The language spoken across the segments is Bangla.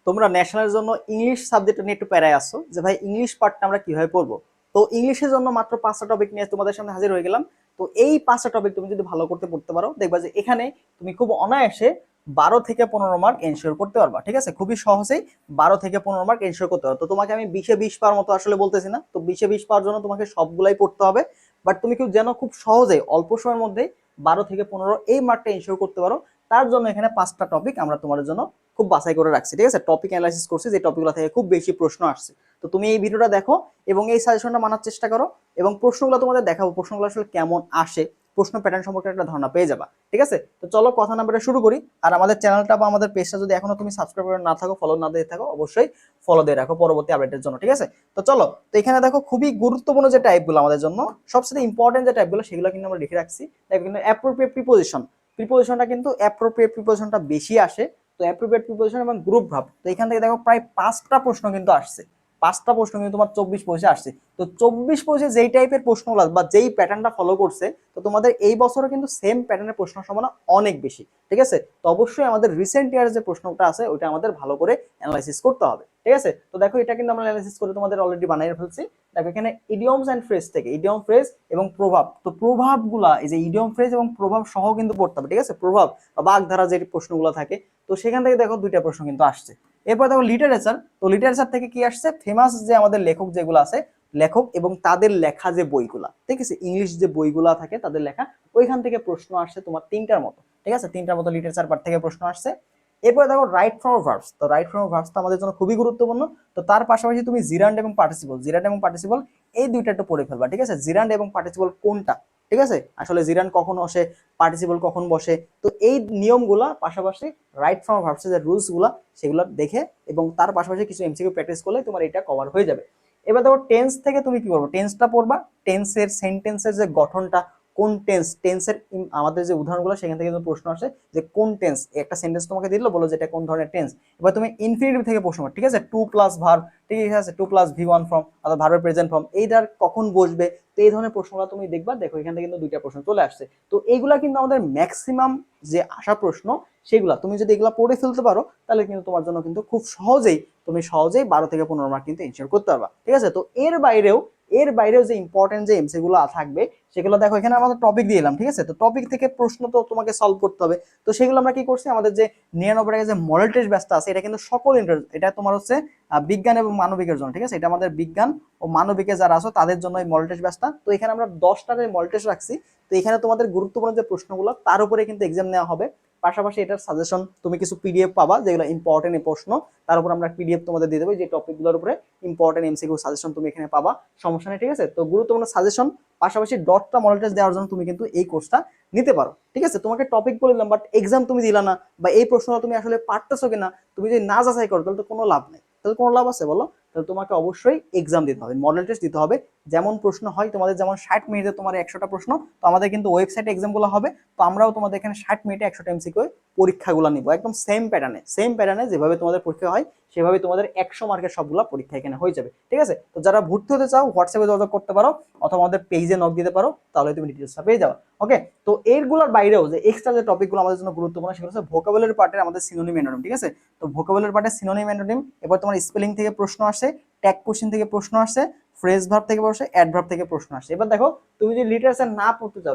তোমরা ন্যাশনালের জন্য ইংলিশ সাবজেক্ট নিয়ে একটু প্যারায় আসো যে ভাই ইংলিশ পার্টটা আমরা কিভাবে পড়বো। তো ইংলিশের জন্য মাত্র 5টা টপিক নিয়ে তোমাদের সামনে হাজির হয়ে গেলাম। তো এই 5টা টপিক তুমি যদি ভালো করতে পড়তে পারো, দেখবা যে এখানে তুমি খুব অনায়াসে 12 থেকে 15 মার্ক এনশিওর করতে পারবা। ঠিক আছে, খুবই সহজেই 12 থেকে 15 মার্ক এনশিওর করতে পারো। তো তোমাকে আমি 20-20 পাওয়ার মতো আসলে বলতেছি না, তো 20-20 পাওয়ার জন্য তোমাকে সবগুলাই পড়তে হবে, বাট তুমি কেউ যেন খুব সহজেই অল্প সময়ের মধ্যে 12 থেকে 15 এই মার্কটা এনশিওর করতে পারো। তার জন্য এখানে 5টা টপিক আমরা তোমাদের জন্য খুব বাছাই করে রাখছি। ঠিক আছে, টপিক অ্যানালাইসিস করছি যে টপিকগুলো থেকে খুব বেশি প্রশ্ন আসছে। তো তুমি এই ভিডিওটা দেখো এবং এই সাজেশনটা মানার চেষ্টা করো, এবং প্রশ্নগুলো তোমাদের দেখাবো প্রশ্নগুলো আসলে কেমন আসে, প্রশ্ন প্যাটার্ন সম্পর্কে একটা ধারণা পেয়ে যাবা। ঠিক আছে, তো চলো কথা না বলে শুরু করি। আর আমাদের চ্যানেলটা বা আমাদের পেজটা যদি এখনো তুমি সাবস্ক্রাইব করে না থাকো, ফলো না দিয়ে থাকো, অবশ্যই ফলো দিয়ে রাখো পরবর্তী আপডেটের জন্য। ঠিক আছে, তো চলো। তো এখানে দেখো খুবই গুরুত্বপূর্ণ যে টাইপগুলো আমাদের জন্য সবচেয়ে ইম্পর্টেন্ট যে টাইপগুলো, সেগুলো কিন্তু আমরা লিখে রাখছি। দেখো কিন্তু অ্যাপ্রোপ্রিয়েট প্রিপোজিশন, প্রিপোজিশনটা কিন্তু অ্যাপ্রোপ্রিয়েট প্রিপোজিশনটা বেশি আসে। তো অ্যাপ্রোপ্রিয়েট প্রিপোজিশন এবং গ্রুপ ভার্ব, তো এখান থেকে দেখো প্রায় 5টা প্রশ্ন কিন্তু আসছে। 5টা প্রশ্ন কিন্তু তোমার 24-25 আসছে। তো 24-25 যেই টাইপের প্রশ্নগুলো বা যেই প্যাটার্নটা ফলো করছে, তো তোমাদের এই বছরও কিন্তু সেম প্যাটার্নের প্রশ্ন সম্ভাবনা অনেক বেশি। ঠিক আছে, তো অবশ্যই আমাদের রিসেন্ট ইয়ারের যে প্রশ্নটা আছে ওইটা আমাদের ভালো করে অ্যানালাইসিস করতে হবে। ঠিক আছে, তো দেখো এটা কিন্তু আমরা অ্যানালাইসিস করে তোমাদের অলরেডি বানিয়ে ফেলছি। দেখো এখানে ইডিয়মস এন্ড ফ্রেজ থেকে, ইডিয়ম ফ্রেজ এবং প্রভাব, তো প্রভাবগুলা এই যে ইডিয়ম ফ্রেজ এবং প্রভাব সহ কিন্তু পড়তে হবে। ঠিক আছে, প্রভাব বা বাগধারা যে প্রশ্নগুলো থাকে, তো সেখান থেকে দেখো 2টা প্রশ্ন কিন্তু আসছে। এরপর দেখো লিটারেচার, তো লিটারেচার থেকে কি আসছে, ফেমাস যে আমাদের লেখক যেগুলো আছে, লেখক এবং তাদের লেখা যে বইগুলা, ঠিক আছে, ইংলিশ যে বইগুলা থাকে তাদের লেখা, ওইখান থেকে প্রশ্ন আসছে তোমার 3টার মতো। ঠিক আছে, 3টার মতো লিটারেচার পার্ট থেকে প্রশ্ন আসছে। এরপরে দেখো রাইট ফর্ম অফ ভার্বস, তো রাইট ফর্ম অফ ভার্বস তো আমাদের জন্য খুবই গুরুত্বপূর্ণ। তো তার পাশাপাশি তুমি জিরান্ড এবং পার্টিসিপল, জিরান্ড এবং পার্টিসিপল এই দুইটা একটু পড়ে ফেলবা। ঠিক আছে, জিরান্ড এবং পার্টিসিপল কোনটা, ঠিক আছে, আসলে জিরান্ড কখন বসে, পার্টিসিপল কখন বসে, তো এই নিয়মগুলা পাশাপাশি রাইট ফর্ম অফ ভার্বস এর রুলস গুলা সেগুলো দেখে এবং তার পাশাপাশি কিছু এমসিকিউ প্র্যাকটিস করলে তোমার এটা কভার হয়ে যাবে। এবার দেখো টেন্স থেকে তুমি কি করবো, টেন্সটা পড়বা। টেন্সের সেন্টেন্সের যে গঠনটা, কোন টেন্স, টেন্সের আমাদের যে উদাহরণগুলো সেখান থেকে কিন্তু প্রশ্ন আসে যে কোন টেন্স, একটা সেন্টেন্স তোমাকে দিল, বলো যে এটা কোন ধরনের টেন্স। এবার তুমি ইনফিনিটিভ থেকে প্রশ্ন, ঠিক আছে, টু প্লাস ভার্ব, ঠিক আছে, টু প্লাস ভি1 ফর্ম অর্থাৎ ভার্বের প্রেজেন্ট ফর্ম, এইটার কখন বসবে, তো এই ধরনের প্রশ্নগুলো তুমি দেখবা। দেখো এখান থেকে কিন্তু 2টা প্রশ্ন চলে আসছে। তো এইগুলা কিন্তু আমাদের ম্যাক্সিমাম যে আসা প্রশ্ন, সেগুলা তুমি যদি এগুলা পড়ে ফেলতে পারো, তাহলে কিন্তু তোমার জন্য কিন্তু খুব সহজেই তুমি সহজেই 12 থেকে 15 মার্ক কিন্তু এনশিওর করতে পারবা। ঠিক আছে, তো এর বাইরেও যে ইম্পর্টেন্ট যে এমসি গুলো থাকবে, সেগুলো দেখো এখানে আমাদের টপিক দিয়ে এলাম। ঠিক আছে, তো টপিক থেকে প্রশ্ন তো তোমাকে সলভ করতে হবে। তো সেগুলো আমরা কি করছি, আমাদের যে 99 যে মডেল টেস্ট ব্যাচটা আছে, এটা কিন্তু সকল এটা তোমার হচ্ছে বিজ্ঞান এবং মানবিকের জন্য। ঠিক আছে, এটা আমাদের বিজ্ঞান ও মানবিকে যারা আছো তাদের জন্য এই মডেল টেস্ট ব্যাচটা। তো এখানে আমরা 10টা মডেল টেস্ট রাখছি। তো এখানে তোমাদের গুরুত্বপূর্ণ যে প্রশ্নগুলো তার উপরে কিন্তু এক্সাম নেওয়া হবে। পাশাপাশি এটার সাজেশন তুমি কিছু পিডিএফ পাবা, যেগুলো ইম্পর্টেন্ট এই প্রশ্ন, তার উপর আমরা পিডিএফ তোমাদের দিয়ে দেবো যে টপিকগুলোর উপরে ইম্পর্টেন্ট এমসিকিউ সাজেশন তুমি এখানে পাবা, সমস্যা নেই। ঠিক আছে, তো গুরুত্বপূর্ণ সাজেশন পাশাপাশি 10টা মডেল টেস্ট দেওয়ার জন্য তুমি কিন্তু এই কোর্সটা নিতে পারো। ঠিক আছে, তোমাকে টপিক বলে দিলাম, বাট এক্সাম তুমি দিলা না, বা এই প্রশ্নটা তুমি আসলে পারতেছো কিনা তুমি যদি না যাচাই করো, তাহলে তো কোনো লাভ নেই। তাহলে কোনো লাভ আছে বলো? তাহলে তোমাকে অবশ্যই এক্সাম দিতে হবে, মডেল টেস্ট দিতে হবে। যেমন প্রশ্ন হয় তোমাদের, যেমন 60 মিনিটে তোমার 100টা প্রশ্ন, তো আমাদের কিন্তু ওয়েবসাইটে এক্সামগুলো হবে। তো আমরাও তোমাদের এখানে 60 মিনিটে 100টা এমসিকিউ পরীক্ষাগুলো নিব, একদম সেম প্যাটার্নে যেভাবে তোমাদের পরীক্ষা হয় সেভাবে তোমাদের 100 মার্কের সবগুলো পরীক্ষা এখানে হয়ে যাবে। ঠিক আছে, তো যারা ভর্তি হতে চাও হোয়াটসঅ্যাপে যোগাযোগ করতে পারো, অথবা আমাদের পেজে নক দিতে পারো, তাহলে তুমি ডিটেলসটা পেয়ে যাবে। ওকে, তো এইগুলোর বাইরেও যে এক্সট্রা যে টপিকগুলো আমাদের জন্য গুরুত্বপূর্ণ, সেগুলো হচ্ছে ভোকাবুলারি পার্টের আমাদের সিনোনিম অ্যান্টোনিম। ঠিক আছে, তো ভোকাবুলারি পার্টের সিনোনিম অ্যান্টোনিম, এবার তোমার স্পেলিং থেকে প্রশ্ন আসে, ট্যাগ কোশ্চেন থেকে প্রশ্ন আসে, ফ্রেজ ভার্ব থেকে বসে, অ্যাডভার্ব থেকে প্রশ্ন আসে। এবার দেখো তুমি যদি লিটারেচার না পড়তে চাও,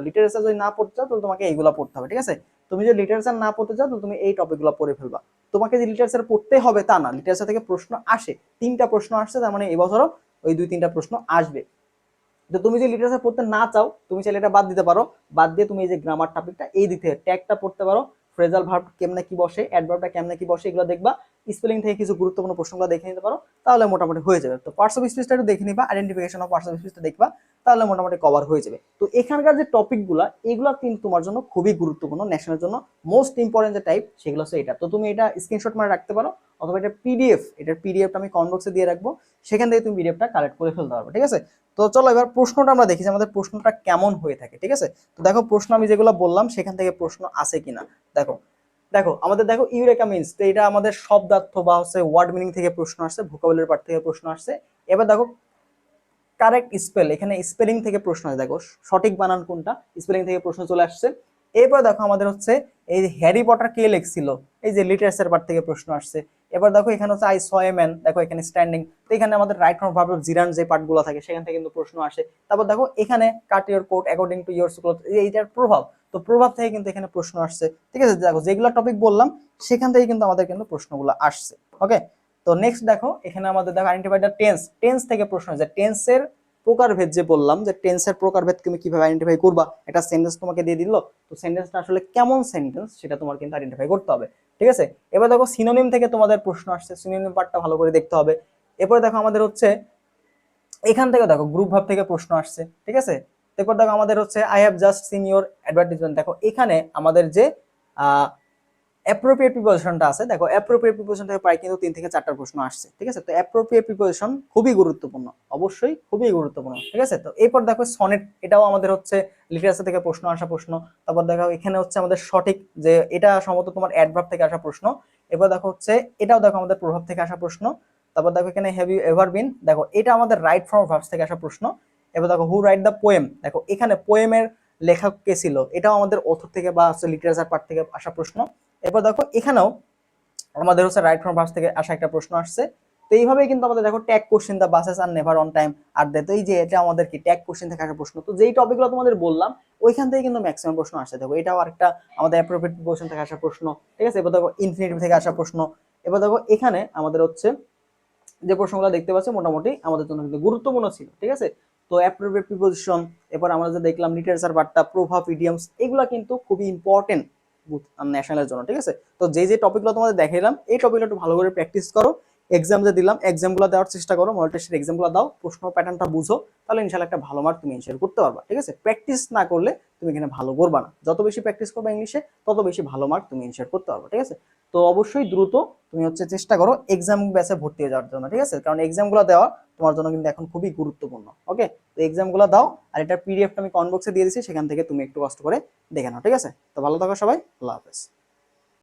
তাহলে তোমাকে এইগুলো পড়তে হবে। ঠিক আছে, তুমি যদি লিটারেচার না পড়তে চাও, তাহলে তুমি এই টপিকগুলো পড়ে ফেলবা। তোমাকে যে লিটারেচার পড়তে হবে তা না, লিটারেচার থেকে প্রশ্ন আসে, 3টা প্রশ্ন আসছে, তার মানে এবছরও ওই 2-3টা প্রশ্ন আসবে। তো তুমি যদি লিটারেচার পড়তে না চাও, তুমি চাইলে এটা বাদ দিতে পারো। বাদ দিয়ে তুমি এই যে গ্রামার টপিকটা এই দিক থেকে ট্যাগটা পড়তে পারো, ফ্রেজাল ভার্ব কেমনে কি বসে, অ্যাডভার্বটা কেমনে কি বসে, এগুলো দেখবা। স্পেলিং থেকে কিছু গুরুত্বপূর্ণ প্রশ্নগুলো দেখে নিতে পারো, তাহলে মোটামুটি হয়ে যাবে। তো পার্টস অফ স্পিচটা একটু দেখে নিবা, আইডেন্টিফিকেশন অফ পার্টস অফ স্পিচটা দেখবা, তাহলে মোটামুটি কভার হয়ে যাবে। তো এখানকার যে টপিকগুলো, এগুলো কিন্তু তোমার জন্য খুবই গুরুত্বপূর্ণ, ন্যাশনালের জন্য মোস্ট ইম্পর্টেন্ট যে টাইপ, সেগুলো হচ্ছে এটা। তো তুমি এটা স্ক্রিনশট মারে রাখতে পারো, অথবা এটা পিডিএফ, এটার পিডিএফটা আমি কমেন্ট বক্সে দিয়ে রাখবো, সেখান থেকে তুমি পিডিএফটা কালেক্ট করে ফেলতে পারবে। ঠিক আছে, তো চলো এবার প্রশ্নটা আমরা দেখি যে আমাদের প্রশ্নটা কেমন হয়ে থাকে। ঠিক আছে, তো দেখো প্রশ্ন আমি যেগুলো বললাম সেখান থেকে প্রশ্ন আছে কিনা। দেখো দেখো আমাদের দেখো ইউরেকা মিন্স, তো এটা আমাদের শব্দার্থ বা হচ্ছে ওয়ার্ড মিনিং থেকে প্রশ্ন আসছে, ভোকাবুলারি পার্ট থেকে প্রশ্ন আসছে। এবার দেখো কারেক্ট স্পেল, এখানে স্পেলিং থেকে প্রশ্ন আছে, দেখো সঠিক বানান কোনটা, স্পেলিং থেকে প্রশ্ন চলে আসছে। এরপর দেখো আমাদের হচ্ছে এই হ্যারি পটার কে লিখছিল, এই যে লিটারেচার পার্ট থেকে প্রশ্ন আসছে। এবার দেখো এখানে হচ্ছে আই স এ ম্যান, দেখো এখানে স্ট্যান্ডিং, তো এখানে আমাদের রাইট ফ্রম ভার্ব জিরান যে পার্টগুলো থাকে সেখান থেকে কিন্তু প্রশ্ন আসে। তারপর দেখো এখানে cut your coat according to your cloth, এইটার প্রভাব, তো প্রভাব থেকে কিন্তু এখানে প্রশ্ন আসছে। ঠিক আছে, দেখো যেগুলো টপিক বললাম সেখান থেকে কিন্তু আমাদের কিন্তু প্রশ্নগুলো আসছে। ওকে, তো নেক্সট দেখো এখানে আমাদের দেখো আইডেন্টিফাই দ্য টেন্স, টেন্স থেকে প্রশ্ন আছে, টেন্সের প্রকারভেদ যে বললাম যে টেন্সের প্রকারভেদ তুমি কিভাবে আইডেন্টিফাই করবা, একটা সেন্টেন্স তোমাকে দিয়ে দিল, তো সেন্টেন্সটা আসলে কেমন সেন্টেন্স সেটা তোমার কিন্তু আইডেন্টিফাই করতে হবে। ঠিক আছে, এবার দেখো সিনোনিম থেকে তোমাদের প্রশ্ন আসছে, সিনোনিম পার্টটা ভালো করে দেখতে হবে। এরপরে দেখো আমাদের হচ্ছে এখান থেকে দেখো গ্রুপ ভাব থেকে প্রশ্ন আসছে। ঠিক আছে, এরপর দেখো আমাদের হচ্ছে I have just seen your advertisement, দেখো এখানে আমাদের যে অ্যাপ্রোপ্রিয়েট প্রিপোজিশনটা আছে, দেখো অ্যাপ্রোপ্রিয়েট প্রিপোজিশন থেকে প্রায় কিন্তু 3 থেকে 4টা প্রশ্ন আসছে। ঠিক আছে, তো অ্যাপ্রোপ্রিয়েট প্রিপোজিশন খুবই গুরুত্বপূর্ণ, অবশ্যই খুবই গুরুত্বপূর্ণ। ঠিক আছে, তো এরপর দেখো সনেট, এটাও আমাদের হচ্ছে লিটারেচার থেকে প্রশ্ন আসা প্রশ্ন। তারপর দেখো এখানে হচ্ছে আমাদের সঠিক, যে এটা সম্ভবত তোমার অ্যাডভার্ব থেকে আসা প্রশ্ন। এবার দেখো হচ্ছে এটাও দেখো আমাদের প্রভাব থেকে আসা প্রশ্ন। তারপর দেখো এখানে হ্যাভ ইউ এভার বিন, দেখো এটা আমাদের রাইট ফ্রম ভার্বস থেকে আসা প্রশ্ন। এবার দেখো হু রাইট দ্য পোয়েম, দেখো এখানে পোয়েমের লেখক কে ছিল, এটাও আমাদের অথর থেকে বা লিটারেচার পার্ট থেকে আসা প্রশ্ন। এরপর দেখো এখানেও আমাদের হচ্ছে রাইট ফ্রম ভার্বস থেকে আসা একটা প্রশ্ন আসছে। তো এইভাবেই কিন্তু আমাদের দেখো tag question, the buses are never on time are they, তো এই যে এটা আমাদের কি ট্যাগ কোশ্চেন থেকে আসা প্রশ্ন। তো যেই টপিকগুলো তোমাদের বললাম ওইখান থেকে কিন্তু ম্যাক্সিমাম প্রশ্ন আসছে। দেখো এটাও আরেকটা আমাদের অ্যাপ্রোপ্রিয়েট কোশ্চেন থেকে আসা প্রশ্ন। ঠিক আছে, এবার দেখো ইনফিনিটিভ থেকে আসা প্রশ্ন। এবার দেখো এখানে আমাদের হচ্ছে যে প্রশ্নগুলো দেখতে পাচ্ছি মোটামুটি আমাদের জন্য কিন্তু গুরুত্বপূর্ণ ছিল। ঠিক আছে, তো অ্যাপ্রোপ্রিয়েট প্রিপোজিশন, এরপর আমরা যে দেখলাম লিটারেচার বার্তা, প্রভাব, ইডিয়মস, এগুলো কিন্তু খুবই ইম্পর্টেন্ট ন্যাশনালের জন্য। ঠিক আছে, তো যে যে টপিকগুলো তোমাদের দেখাইলাম এই টপিকগুলো একটু ভালো করে প্র্যাকটিস করো, এক্সাম যে দিলাম এক্সামগুলো দেওয়ার চেষ্টা করো, মডেল টেস্টের এক্সামগুলো দাও, প্রশ্ন প্যাটার্নটা বুঝো, তাহলে ইনশাআল্লাহ একটা ভালো মার্ক তুমি এনশিওর করতে পারবা। ঠিক আছে, প্র্যাকটিস না করলে তুমি এখানে ভালো করবা না, যত বেশি প্র্যাকটিস করবে ইংলিশে তত বেশি ভালো মার্ক তুমি এনশিওর করতে পারবা। ঠিক আছে, তো অবশ্যই দ্রুত তুমি হচ্ছে চেষ্টা করো এক্সাম ব্যাচে ভর্তি হয়ে যাওয়ার জন্য। ঠিক আছে, কারণ এক্সামগুলো দেওয়া তোমার জন্য কিন্তু এখন খুবই গুরুত্বপূর্ণ। ওকে, তো এক্সামগুলো দাও, আর এটার পিডিএফটা আমি কমেন্ট বক্সে দিয়ে দিচ্ছি, সেখান থেকে তুমি একটু কষ্ট করে দেখে নাও। ঠিক আছে, তো ভালো থাকো সবাই, আল্লাহ হাফেজ।